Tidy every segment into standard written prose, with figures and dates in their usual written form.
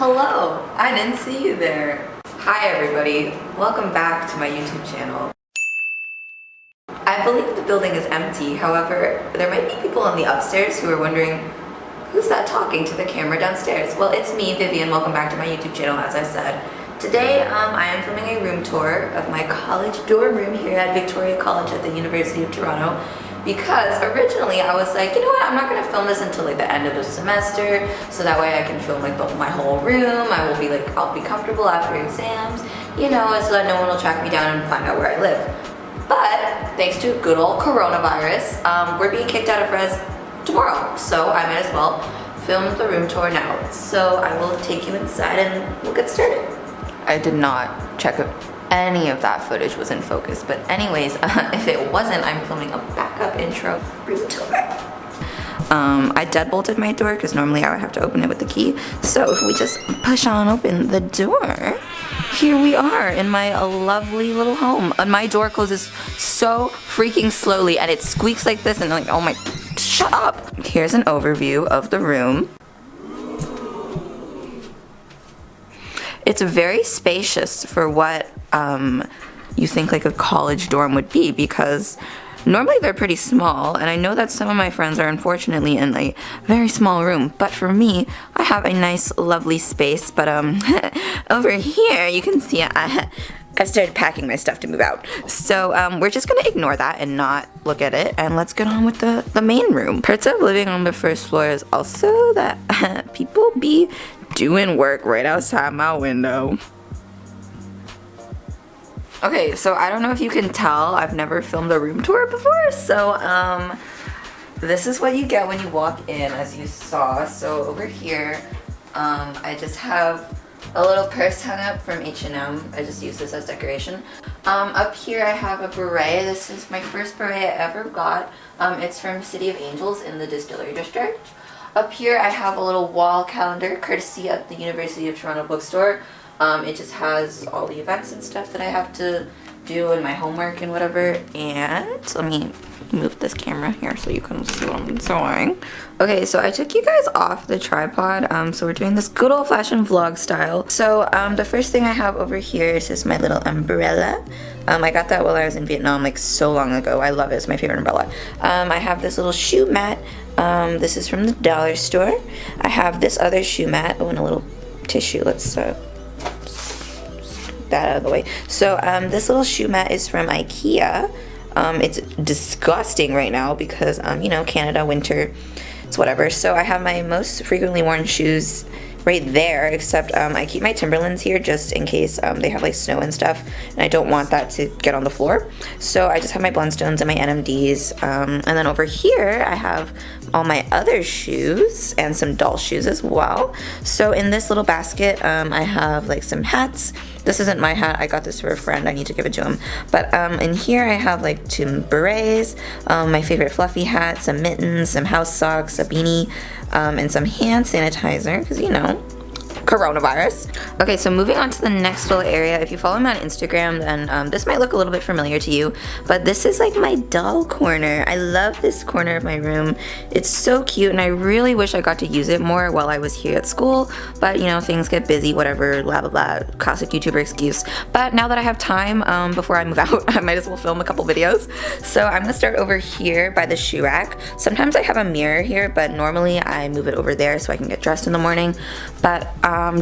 Hello, I didn't see you there. Hi everybody, welcome back to my YouTube channel. I believe the building is empty, however, there might be people on the upstairs who are wondering, who's that talking to the camera downstairs? Well, it's me, Vivian, welcome back to my YouTube channel, as I said. Today, I am filming a room tour of my college dorm room here at Victoria College at the University of Toronto, because originally I was like, you know what, I'm not going to film this until like the end of the semester, so that way I can film like my whole room. I'll be comfortable after exams, you know, so that no one will track me down and find out where I live. But thanks to good old coronavirus, we're being kicked out of res tomorrow, so I might as well film the room tour now. So I will take you inside and we'll get started. I did not check if any of that footage was in focus, but anyways, if it wasn't, I'm filming a backup intro room tour. I deadbolted my door because normally I would have to open it with the key. So if we just push on open the door, here we are in my lovely little home. And my door closes so freaking slowly and it squeaks like this, and like, oh my, shut up. Here's an overview of the room. It's very spacious for what you think like a college dorm would be, because normally they're pretty small, and I know that some of my friends are unfortunately in a very small room, but for me, I have a nice lovely space. But over here you can see I've started packing my stuff to move out. So we're just gonna ignore that and not look at it, and let's get on with the main room. Parts of living on the first floor is also that people be doing work right outside my window. Okay, so I don't know if you can tell, I've never filmed a room tour before, so this is what you get when you walk in, as you saw. So over here, I just have a little purse hung up from H&M. I just use this as decoration. Up here I have a beret. This is my first beret I ever got. It's from City of Angels in the Distillery District. Up here I have a little wall calendar courtesy of the University of Toronto bookstore. It just has all the events and stuff that I have to do and my homework and whatever. And let me move this camera here so you can see what I'm doing. Okay, so I took you guys off the tripod, so we're doing this good old-fashioned vlog style. So the first thing I have over here is just my little umbrella. I got that while I was in Vietnam like so long ago. I love it, it's my favorite umbrella. I have this little shoe mat. This is from the dollar store. I have this other shoe mat. Oh, and a little tissue. Let's that out of the way. So this little shoe mat is from IKEA. It's disgusting right now because you know, Canada winter, it's whatever. So I have my most frequently worn shoes right there, except I keep my Timberlands here just in case they have like snow and stuff, and I don't want that to get on the floor. So I just have my Blundstones and my NMDs, and then over here I have all my other shoes and some doll shoes as well. So in this little basket I have like some hats. This isn't my hat, I got this for a friend, I need to give it to him. But in here I have like 2 berets, my favorite fluffy hat, some mittens, some house socks, a beanie, and some hand sanitizer, because you know, coronavirus. Okay, so moving on to the next little area. If you follow me on Instagram, then this might look a little bit familiar to you, but this is like my Dahle Corner. I love this corner of my room. It's so cute, and I really wish I got to use it more while I was here at school, but you know, things get busy, whatever, blah blah blah, classic YouTuber excuse. But now that I have time before I move out, I might as well film a couple videos. So I'm gonna start over here by the shoe rack. Sometimes I have a mirror here, but normally I move it over there so I can get dressed in the morning. But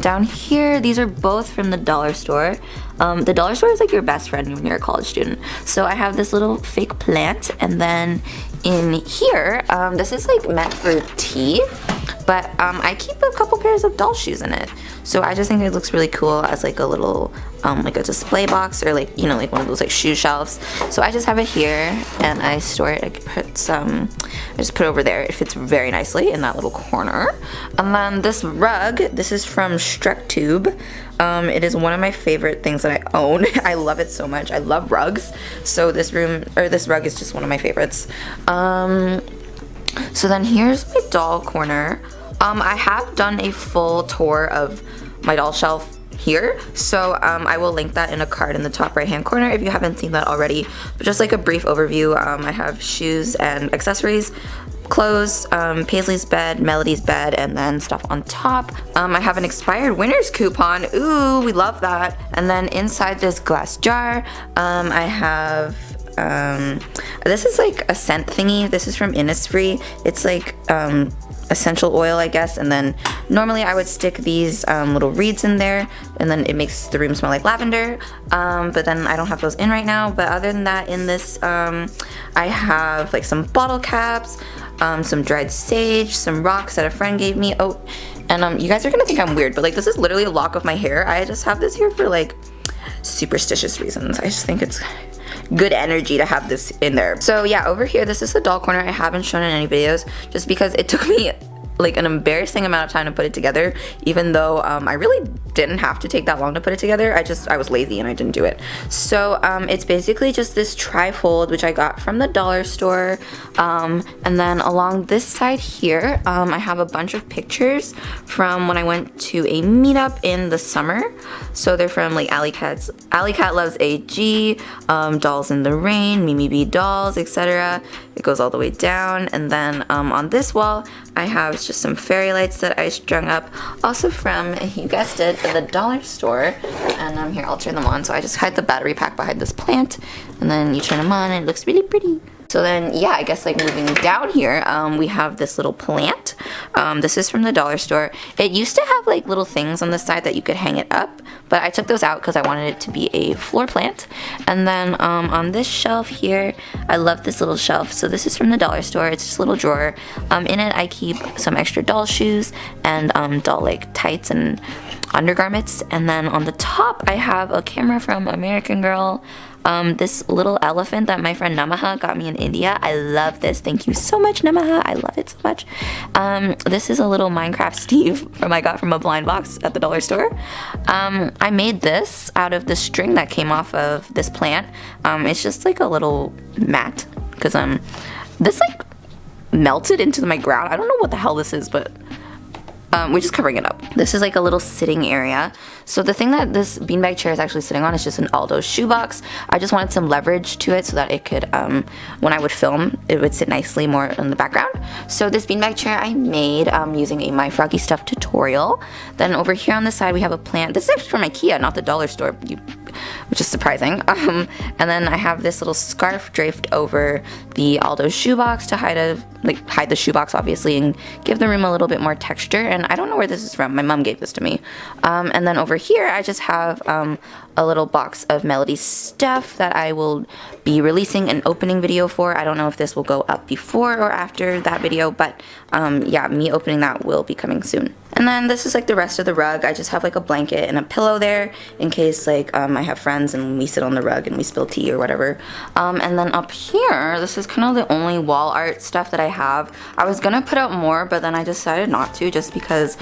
down here, these are both from the dollar store. The dollar store is like your best friend when you're a college student. So I have this little fake plant, and then in here, this is like meant for tea, but I keep a couple pairs of doll shoes in it. So I just think it looks really cool as like a little like a display box, or like, you know, like one of those like shoe shelves. So I just have it here and I store it. I just put it over there. It fits very nicely in that little corner. And then this rug, this is from Structube. It is one of my favorite things that I own. I love it so much. I love rugs. So this rug is just one of my favorites. So then here's my doll corner. I have done a full tour of my doll shelf here, so I will link that in a card in the top right hand corner if you haven't seen that already. But just like a brief overview, I have shoes and accessories clothes, Paisley's bed, Melody's bed, and then stuff on top. I have an expired winner's coupon. Ooh, we love that. And then inside this glass jar, I have this is like a scent thingy. This is from Innisfree. It's like essential oil, I guess, and then normally I would stick these little reeds in there, and then it makes the room smell like lavender, but then I don't have those in right now. But other than that, in this I have like some bottle caps, some dried sage, some rocks that a friend gave me. Oh, and you guys are gonna think I'm weird, but like this is literally a lock of my hair. I just have this here for like superstitious reasons. I just think it's good energy to have this in there. So yeah, over here, this is the Dahle Corner. I haven't shown in any videos just because it took me like an embarrassing amount of time to put it together, even though I really didn't have to take that long to put it together. I was lazy and I didn't do it. So it's basically just this trifold, which I got from the dollar store. And then along this side here, I have a bunch of pictures from when I went to a meetup in the summer. So they're from like Alley Cat Loves AG, Dolls in the Rain, Mimi B Dolls, etc. It goes all the way down. And then on this wall, I have just some fairy lights that I strung up, also from, you guessed it, the dollar store. And here, I'll turn them on. So I just hide the battery pack behind this plant, and then you turn them on and it looks really pretty. So then, yeah, I guess like moving down here, we have this little plant. This is from the dollar store. It used to have like little things on the side that you could hang it up, but I took those out because I wanted it to be a floor plant. And then on this shelf here, I love this little shelf. So this is from the dollar store. It's just a little drawer. In it, I keep some extra doll shoes and doll like tights and undergarments. And then on the top, I have a camera from American Girl. This little elephant that my friend Namaha got me in India. I love this. Thank you so much, Namaha. I love it so much. This is a little Minecraft Steve I got from a blind box at the dollar store. I made this out of the string that came off of this plant. It's just like a little mat because this like melted into my ground. I don't know what the hell this is, but we're just covering it up. This is like a little sitting area. So the thing that this beanbag chair is actually sitting on is just an Aldo shoebox. I just wanted some leverage to it so that it could, when I would film, it would sit nicely more in the background. So this beanbag chair I made using a My Froggy Stuff tutorial. Then over here on the side we have a plant. This is actually from IKEA, not the dollar store, which is surprising. And then I have this little scarf draped over the Aldo shoebox to hide the shoebox obviously and give the room a little bit more texture. And I don't know where this is from. My mom gave this to me. And then over here I just have a little box of Melody's stuff that I will be releasing an opening video for. I don't know if this will go up before or after that video, but yeah, me opening that will be coming soon. And then this is like the rest of the rug. I just have like a blanket and a pillow there in case like I have friends and we sit on the rug and we spill tea or whatever. And then up here, this is kind of the only wall art stuff that I have. I was gonna put out more, but then I decided not to just because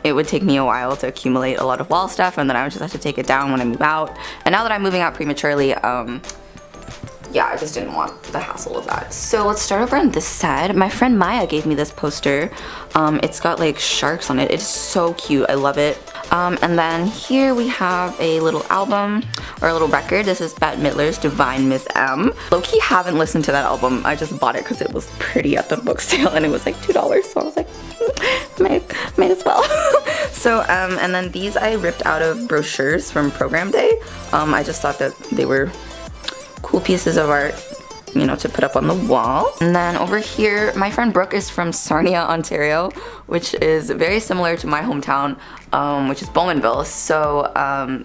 it would take me a while to accumulate a lot of wall stuff, and then I would just have to take it down when I move out. And now that I'm moving out prematurely, yeah, I just didn't want the hassle of that. So let's start over on this side. My friend Maya gave me this poster. It's got like sharks on it. It's so cute. I love it. And then here we have a little album or a little record. This is Bette Midler's Divine Miss M. Low-key haven't listened to that album. I just bought it because it was pretty at the book sale and it was like $2. So I was like, might as well. So, and then these I ripped out of brochures from program day. I just thought that they were cool pieces of art, you know, to put up on the wall. And then over here, my friend Brooke is from Sarnia, Ontario, which is very similar to my hometown, which is Bowmanville. So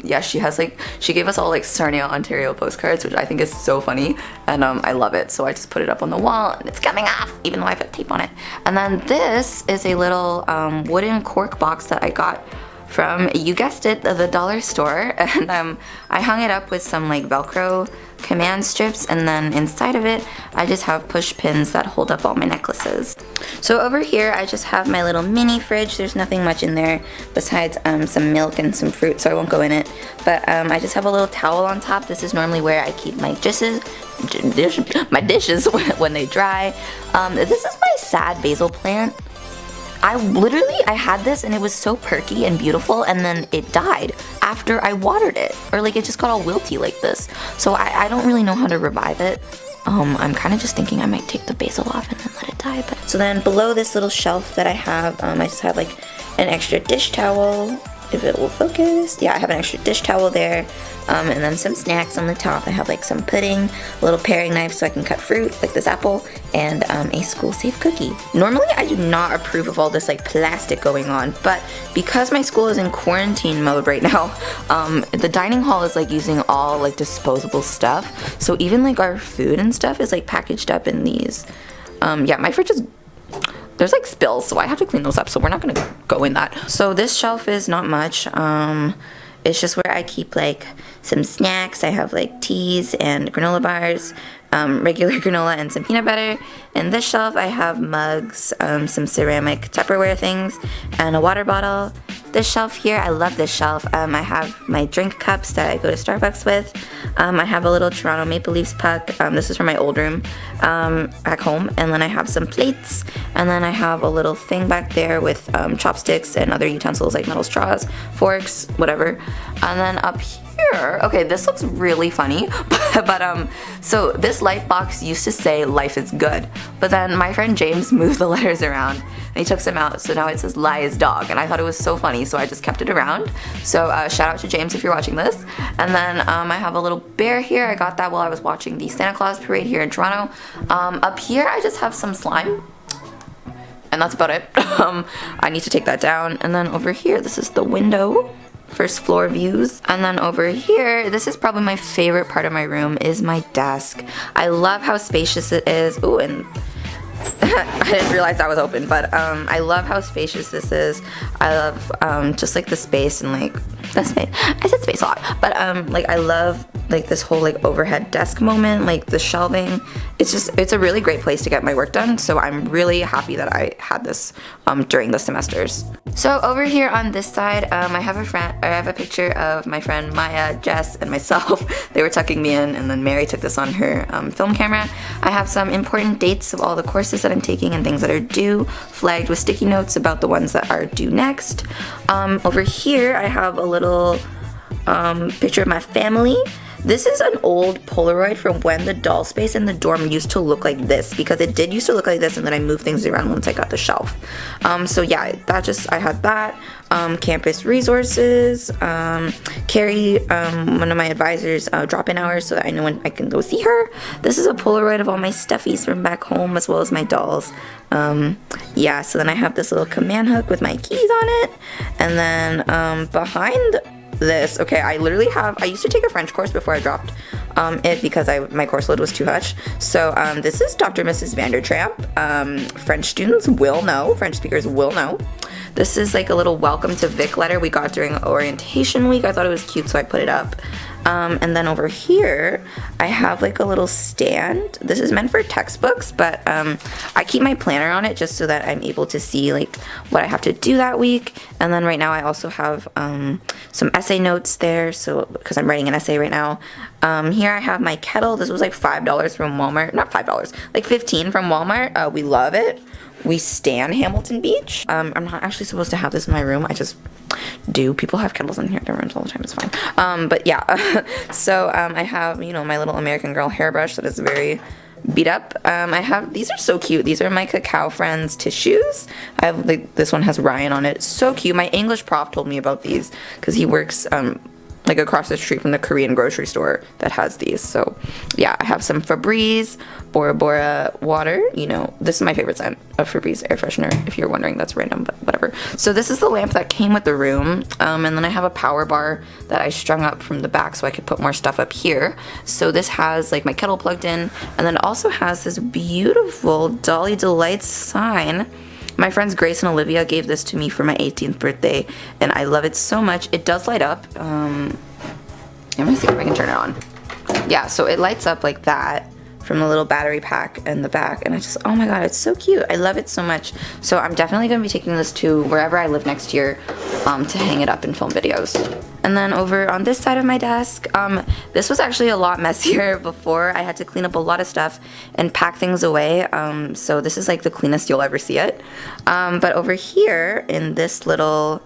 yeah, she gave us all like Sarnia, Ontario postcards, which I think is so funny, and I love it. So I just put it up on the wall, and it's coming off, even though I put tape on it. And then this is a little wooden cork box that I got from, you guessed it, the dollar store. And I hung it up with some like Velcro command strips, and then inside of it I just have push pins that hold up all my necklaces. So over here I just have my little mini fridge. There's nothing much in there besides some milk and some fruit, so I won't go in it. But I just have a little towel on top. This is normally where I keep my dishes when they dry. This is my sad basil plant. I had this and it was so perky and beautiful, and then it died after I watered it, or like it just got all wilty like this. So I don't really know how to revive it. I'm kind of just thinking I might take the basil off and then let it die, but So then below this little shelf that I have, I just have like an extra dish towel, if it will focus. Yeah, I have an extra dish towel there. And then some snacks on the top. I have like some pudding, a little paring knife so I can cut fruit, like this apple, and a school-safe cookie. Normally, I do not approve of all this like plastic going on, but because my school is in quarantine mode right now, the dining hall is like using all like disposable stuff. So even like our food and stuff is like packaged up in these. Yeah, my fridge is, there's like spills, so I have to clean those up, so we're not gonna go in that. So this shelf is not much. It's just where I keep like some snacks. I have like teas and granola bars, regular granola and some peanut butter. And this shelf I have mugs, some ceramic Tupperware things, and a water bottle. This shelf here, I love this shelf. I have my drink cups that I go to Starbucks with. I have a little Toronto Maple Leafs puck. This is from my old room back home. And then I have some plates. And then I have a little thing back there with chopsticks and other utensils like metal straws, forks, whatever. And then up here, okay, this looks really funny, but so this light box used to say life is good, but then my friend James moved the letters around and he took some out, so now it says lies dog, and I thought it was so funny, so I just kept it around. So shout out to James if you're watching this. And then I have a little bear here. I got that while I was watching the Santa Claus parade here in Toronto. Up here I just have some slime, and that's about it. I need to take that down. And then over here, this is the window, first floor views. And then over here, this is probably my favorite part of my room, is my desk. I love how spacious it is. Ooh, and I didn't realize that was open, but I love how spacious this is. I love just like the space and like the space. I said space a lot, but like I love like this whole like overhead desk moment, like the shelving. It's a really great place to get my work done, so I'm really happy that I had this during the semesters. So over here on this side, I have a picture of my friend Maya, Jess, and myself. They were tucking me in, and then Mary took this on her film camera. I have some important dates of all the courses that I'm taking and things that are due, flagged with sticky notes about the ones that are due next. Over here, I have a little picture of my family. This is an old Polaroid from when the doll space in the dorm used to look like this, because it did used to look like this, and then I moved things around once I got the shelf. So yeah, I had that. Campus resources, Carrie, one of my advisors, drop-in hours so that I know when I can go see her. This is a Polaroid of all my stuffies from back home, as well as my dolls. Yeah, so then I have this little command hook with my keys on it, and then behind this, okay, I used to take a French course before I dropped it because my course load was too much. So this is Dr. and Mrs. Vandertramp. French students will know, French speakers will know. This is like a little welcome to Vic letter we got during orientation week. I thought it was cute, so I put it up. And then over here, I have like a little stand. This is meant for textbooks, but I keep my planner on it just so that I'm able to see like what I have to do that week. And then right now I also have some essay notes there, so because I'm writing an essay right now. Here I have my kettle. This was like $5 from Walmart. Not $5, like $15 from Walmart. We love it. We stan Hamilton Beach. I'm not actually supposed to have this in my room. I just do. People have kettles in here in their rooms all the time. It's fine. But yeah. So I have, you know, my little American Girl hairbrush that is very beat up. I have, these are so cute. These are my Cacao Friends tissues. I have like, this one has Ryan on it. So cute. My English prof told me about these because he works like across the street from the Korean grocery store that has these. So yeah, I have some Febreze, Bora Bora water. You know, this is my favorite scent of Febreze air freshener, if you're wondering. That's random, but whatever. So this is the lamp that came with the room. And then I have a power bar that I strung up from the back so I could put more stuff up here. So this has like my kettle plugged in, and then it also has this beautiful Dolly Delights sign. My friends Grace and Olivia gave this to me for my 18th birthday, and I love it so much. It does light up. Let me see if I can turn it on. Yeah, so it lights up like that from the little battery pack in the back, and I just, oh my god, it's so cute. I love it so much. So I'm definitely going to be taking this to wherever I live next year to hang it up and film videos. And then over on this side of my desk, this was actually a lot messier before. I had to clean up a lot of stuff and pack things away. So this is like the cleanest you'll ever see it. But over here in this little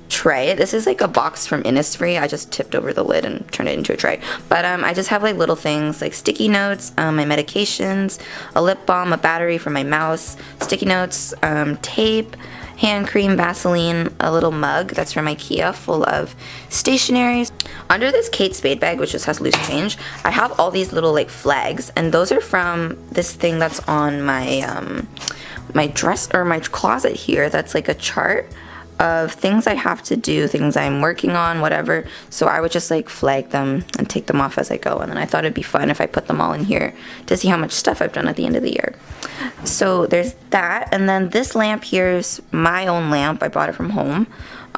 tray. This is like a box from Innisfree. I just tipped over the lid and turned it into a tray. But I just have like little things like sticky notes, my medications, a lip balm, a battery for my mouse, sticky notes, tape, hand cream, Vaseline, a little mug that's from IKEA full of stationaries. Under this Kate Spade bag, which just has loose change, I have all these little like flags, and those are from this thing that's on my my dress or my closet here. That's like a chart of things I have to do, things I'm working on, whatever. So I would just like flag them and take them off as I go. And then I thought it'd be fun if I put them all in here to see how much stuff I've done at the end of the year. So there's that. And then this lamp here is my own lamp. I bought it from home.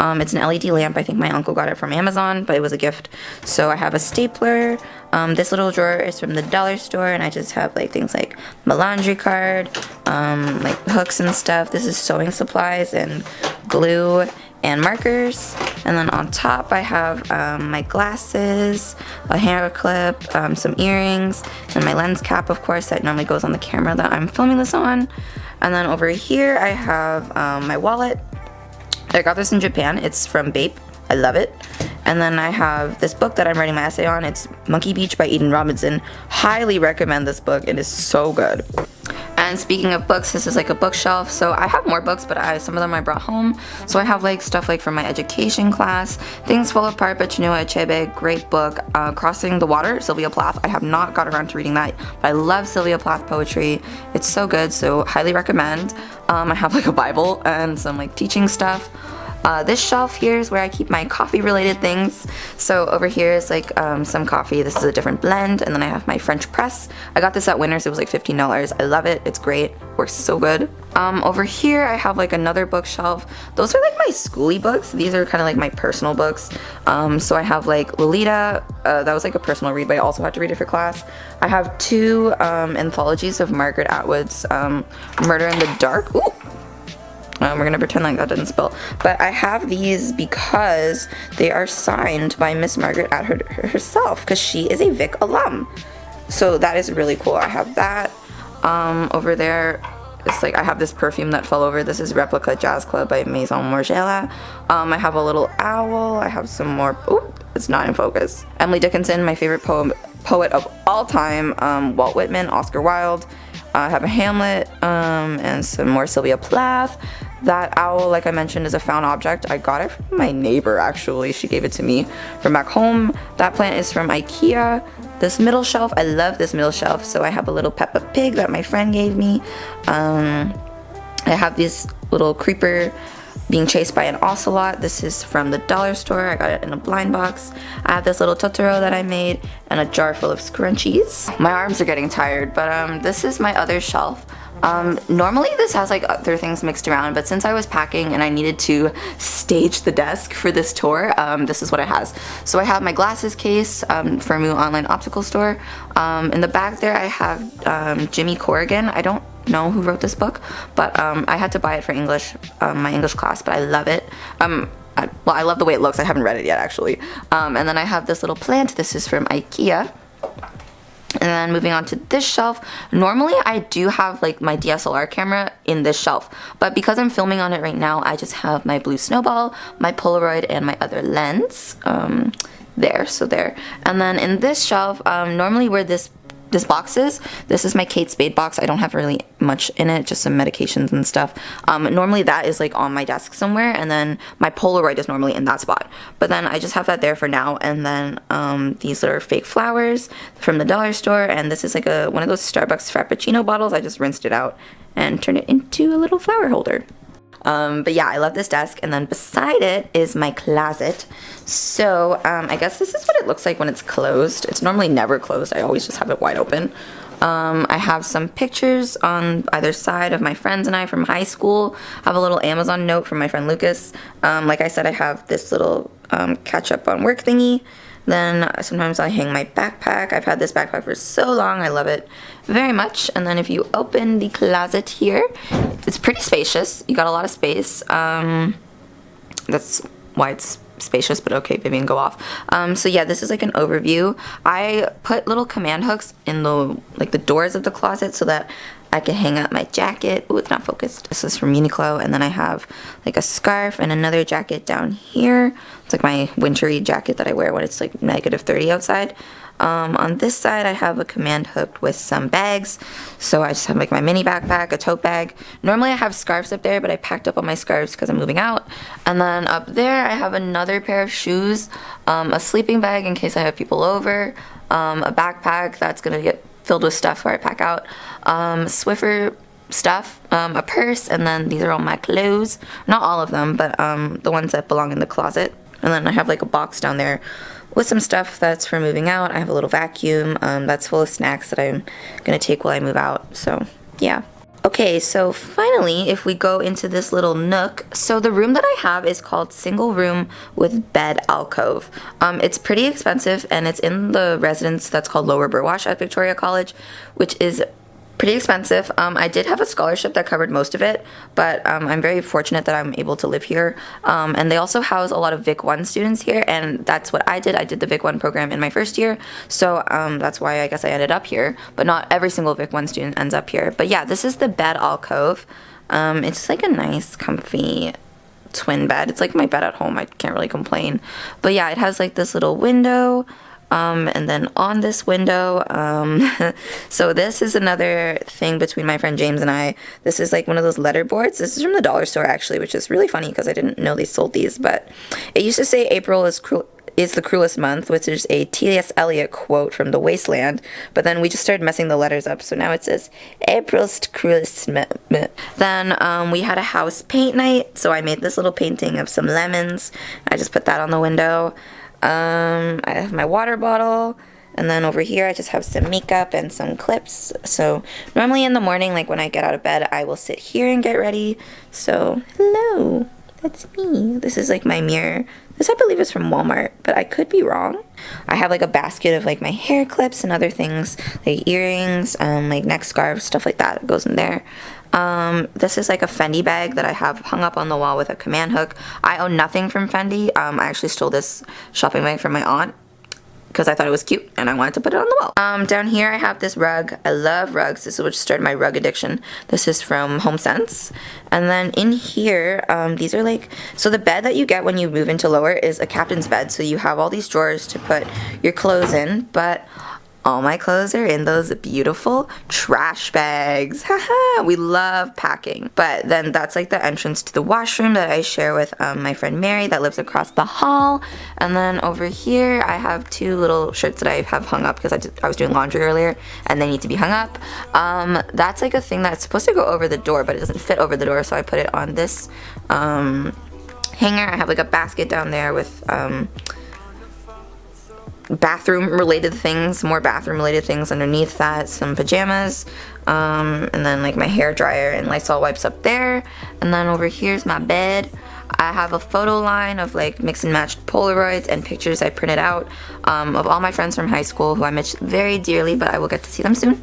It's an LED lamp. I think my uncle got it from Amazon, but it was a gift. So I have a stapler. This little drawer is from the dollar store, and I just have like things like my laundry card, like hooks and stuff. This is sewing supplies and glue and markers. And then on top I have my glasses, a hair clip, some earrings, and my lens cap, of course, that normally goes on the camera that I'm filming this on. And then over here I have my wallet. I got this in Japan. It's from Bape. I love it. And then I have this book that I'm writing my essay on. It's Monkey Beach by Eden Robinson. Highly recommend this book. It is so good. And speaking of books, this is like a bookshelf. So I have more books, but some of them I brought home. So I have like stuff like from my education class. Things Fall Apart by Chinua Achebe. Great book. Crossing the Water, Sylvia Plath. I have not got around to reading that, but I love Sylvia Plath poetry. It's so good, so highly recommend. I have like a Bible and some like teaching stuff. This shelf here is where I keep my coffee related things. So over here is like some coffee. This is a different blend. And then I have my French press. I got this at Winners. It was like $15. I love it. It's great. Works so good. Over here I have like another bookshelf. Those are like my schooly books. These are kind of like my personal books. So I have like Lolita. That was like a personal read, but I also had to read it for class. I have two anthologies of Margaret Atwood's Murder in the Dark. Ooh. We're gonna pretend like that didn't spill. But I have these because they are signed by Miss Margaret Atwood herself, because she is a Vic alum. So that is really cool. I have that. Over there, it's like I have this perfume that fell over. This is Replica Jazz Club by Maison Margiela. I have a little owl. I have some more. Ooh, it's not in focus. Emily Dickinson, my favorite poet of all time. Walt Whitman, Oscar Wilde. I have a Hamlet and some more Sylvia Plath. That owl, like I mentioned, is a found object. I got it from my neighbor, actually. She gave it to me from back home. That plant is from IKEA. This middle shelf, I love this middle shelf. So I have a little Peppa Pig that my friend gave me. I have this little creeper being chased by an ocelot. This is from the dollar store. I got it in a blind box. I have this little Totoro that I made and a jar full of scrunchies. My arms are getting tired, but this is my other shelf. Normally this has like other things mixed around, but since I was packing and I needed to stage the desk for this tour, this is what it has. So I have my glasses case for Moo Online Optical Store. In the back there I have Jimmy Corrigan. I don't know who wrote this book, but I had to buy it for English, my English class, but I love it. Well, I love the way it looks. I haven't read it yet, actually. And then I have this little plant. This is from IKEA. And then moving on to this shelf, normally I do have like my DSLR camera in this shelf, but because I'm filming on it right now, I just have my blue snowball, my Polaroid, and my other lens there. So there. And then in this shelf, normally where this box is, this is my Kate Spade box. I don't have really much in it, just some medications and stuff. Normally that is like on my desk somewhere, and then my Polaroid is normally in that spot. But then I just have that there for now. And then these are fake flowers from the dollar store, and this is like one of those Starbucks Frappuccino bottles. I just rinsed it out and turned it into a little flower holder. But yeah, I love this desk. And then beside it is my closet. So I guess this is what it looks like when it's closed. It's normally never closed. I always just have it wide open. I have some pictures on either side of my friends and I from high school. I have a little Amazon note from my friend Lucas. Like I said, I have this little catch up on work thingy. Then sometimes I hang my backpack. I've had this backpack for so long. I love it very much. And then if you open the closet here, it's pretty spacious. You got a lot of space. That's why it's spacious, but okay, Vivian, go off. So yeah, this is like an overview. I put little command hooks in the doors of the closet so that I can hang up my jacket. Oh, it's not focused. This is from Uniqlo, and then I have like a scarf and another jacket down here. It's like my wintry jacket that I wear when it's like -30 outside. On this side, I have a command hook with some bags. So I just have like my mini backpack, a tote bag. Normally I have scarves up there, but I packed up all my scarves because I'm moving out. And then up there, I have another pair of shoes, a sleeping bag in case I have people over, a backpack that's gonna get filled with stuff where I pack out, Swiffer stuff, a purse, and then these are all my clothes. Not all of them, but the ones that belong in the closet. And then I have like a box down there with some stuff that's for moving out. I have a little vacuum that's full of snacks that I'm gonna take while I move out. So yeah. Okay, so finally, if we go into this little nook, so the room that I have is called Single Room with Bed Alcove. It's pretty expensive, and it's in the residence that's called Lower Burwash at Victoria College, which is pretty expensive. I did have a scholarship that covered most of it, but I'm very fortunate that I'm able to live here. And they also house a lot of Vic One students here, and that's what I did. I did the Vic One program in my first year, so that's why I guess I ended up here. But not every single Vic One student ends up here. But yeah, this is the Bed Alcove. It's like a nice, comfy twin bed. It's like my bed at home. I can't really complain. But yeah, it has like this little window. And then on this window, so this is another thing between my friend James and I. This is like one of those letter boards. This is from the dollar store actually, which is really funny because I didn't know they sold these. But it used to say April is the cruelest month, which is a T.S. Eliot quote from The Wasteland. But then we just started messing the letters up, so now it says April's cruelest month. Then we had a house paint night, so I made this little painting of some lemons. I just put that on the window. I have my water bottle, and then over here I just have some makeup and some clips. So normally in the morning, like when I get out of bed, I will sit here and get ready. So hello, that's me. This is like my mirror. This I believe is from Walmart, but I could be wrong. I have like a basket of like my hair clips and other things, like earrings, like neck scarves, stuff like that goes in there. This is like a Fendi bag that I have hung up on the wall with a command hook. I own nothing from Fendi. I actually stole this shopping bag from my aunt because I thought it was cute and I wanted to put it on the wall. Down here I have this rug. I love rugs. This is what started my rug addiction. This is from HomeSense. And then in here, these are like, so the bed that you get when you move into Lower is a captain's bed. So you have all these drawers to put your clothes in, but all my clothes are in those beautiful trash bags. Haha, we love packing. But then that's like the entrance to the washroom that I share with my friend Mary that lives across the hall. And then over here I have two little shirts that I have hung up because I was doing laundry earlier and they need to be hung up. That's like a thing that's supposed to go over the door, but it doesn't fit over the door, so I put it on this hanger. I have like a basket down there with bathroom related things, more bathroom related things underneath that, some pajamas, and then like my hair dryer and Lysol wipes up there. And then over here's my bed. I have a photo line of like mix and matched Polaroids and pictures I printed out of all my friends from high school who I miss very dearly, but I will get to see them soon.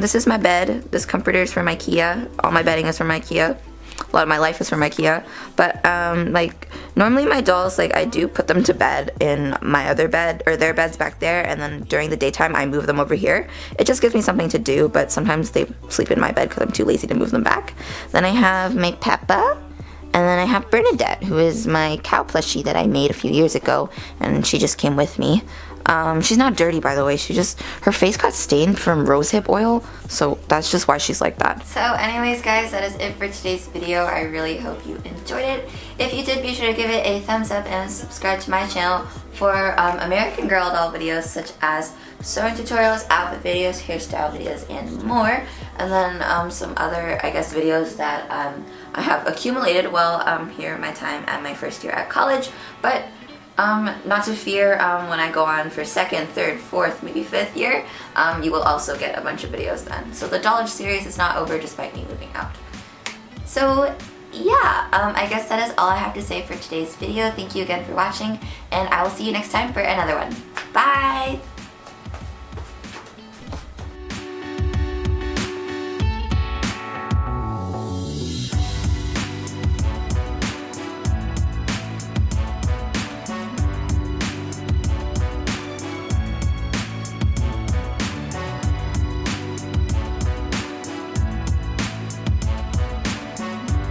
This is my bed. This comforter is from IKEA. All my bedding is from IKEA. A lot of my life is from IKEA, but like normally my dolls, like I do put them to bed in my other bed or their beds back there, and then during the daytime I move them over here. It just gives me something to do, but sometimes they sleep in my bed because I'm too lazy to move them back. Then I have my Peppa, and then I have Bernadette, who is my cow plushie that I made a few years ago, and she just came with me. She's not dirty, by the way. Her face got stained from rosehip oil, so that's just why she's like that. So anyways, guys, that is it for today's video. I really hope you enjoyed it. If you did, be sure to give it a thumbs up and subscribe to my channel for American Girl doll videos such as sewing tutorials, outfit videos, hairstyle videos, and more. And then some other, I guess, videos that I have accumulated while here my time at my first year at college. But not to fear, when I go on for second, third, fourth, maybe fifth year, you will also get a bunch of videos then. So the Dollage series is not over despite me moving out. So yeah, I guess that is all I have to say for today's video. Thank you again for watching, and I will see you next time for another one. Bye!